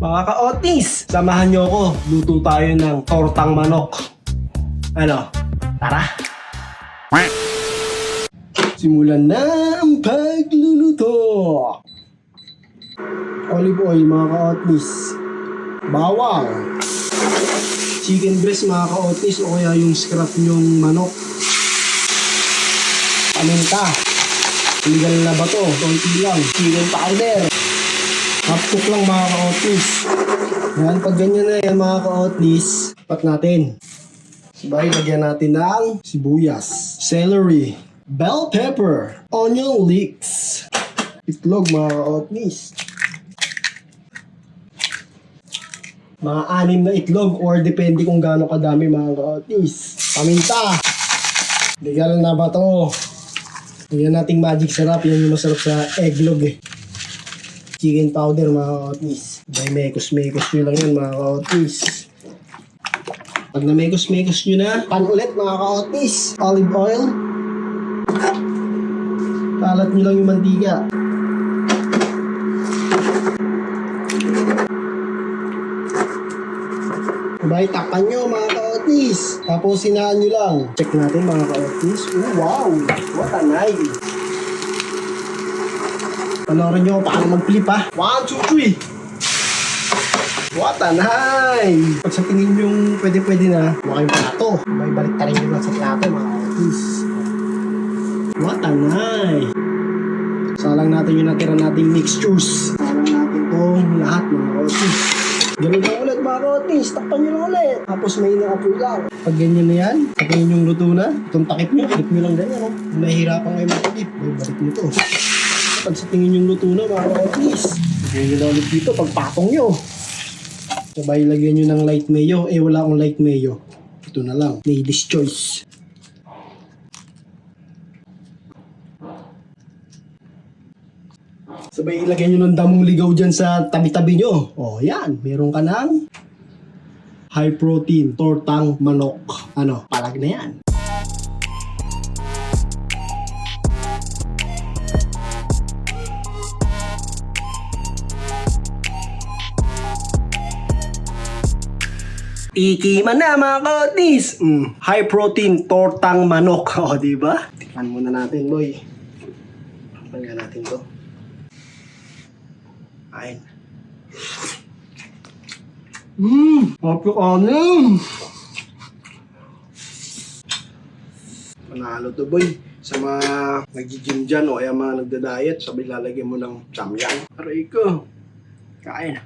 Mga ka-otis, samahan nyo ako. Luto tayo ng tortang manok. Ano? Tara! Simulan na ang pagluluto. Olive oil mga ka-otis. Bawang. Chicken breast mga ka-otis o kaya yung scrap nyong manok. Paminta. Legal na ba to? Konti lang. Chicken powder. Half cook lang mga ka-otis. Yan, pag ganyan na yan mga ka-otis, pat natin. Sabay, lagyan natin ng sibuyas, celery, bell pepper, onion leeks, itlog mga ka-otis. Mga 6 na itlog or depende kung gaano kadami mga ka-otis. Paminta. Legal na ba to? Yan nating magic sarap. Yan yung masarap sa egglog eh. Chicken powder mga ka-otis. By mekos-mekos nyo lang yan mga ka-otis. Pag na-mekos-mekos nyo na, pan ulit mga ka-otis. Olive oil. Kalat nyo lang yung mantika. Sabay, takpan nyo mga ka-otis. Tapos sinaan nyo lang. Check natin mga ka-otis. Oh, wow! What a night! Panoorin nyo paano mag-flip ha. 1, 2, 3! What a night! Pag sa tingin yung pwede-pwede na, huwag kayong plato. May balik ta rin nyo lang sa plato mga ka-otis. What a night! Salang natin yung natira nating mixtures. Salang natin itong lahat mga ka-otis. Ganun lang ulit mga ka-otis. Takpan nyo lang ulit. Tapos may na-apoy lang. Pag ganyan na yan, tapos yung luto na, itong takip nyo, takip nyo lang ganyan. Kung nahihirapan kayo mag-takip, balik nyo to. Pag sa tingin yung luto na mga ka-otis, lagyan nyo na ulit dito pagpatong nyo. Sabay lagyan nyo ng light mayo. Eh wala akong light mayo. Ito na lang. Lady's choice. Sabay ilagay nyo ng damong ligaw dyan sa tabi-tabi nyo. O yan, meron ka ng high protein tortang manok. Ano, palag na yan. Ikiman na mga ka-otis. High protein tortang manok. O, diba? Tikman muna natin, boy. Tikman nga natin to. Ayun. Napakanin. Panalo to, boy. Sa mga nag-gym dyan o kaya mga nagda-diet, sabi lalagyan mo ng chamyang. Aray ko. Kain.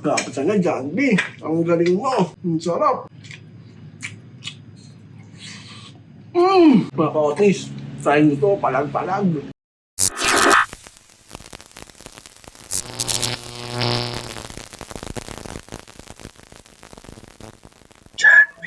Dapat sana dyan, B. Ang galing mo. Ang sarap. Mga ka-otis, try nyo to, palag-palag. Dyan, B.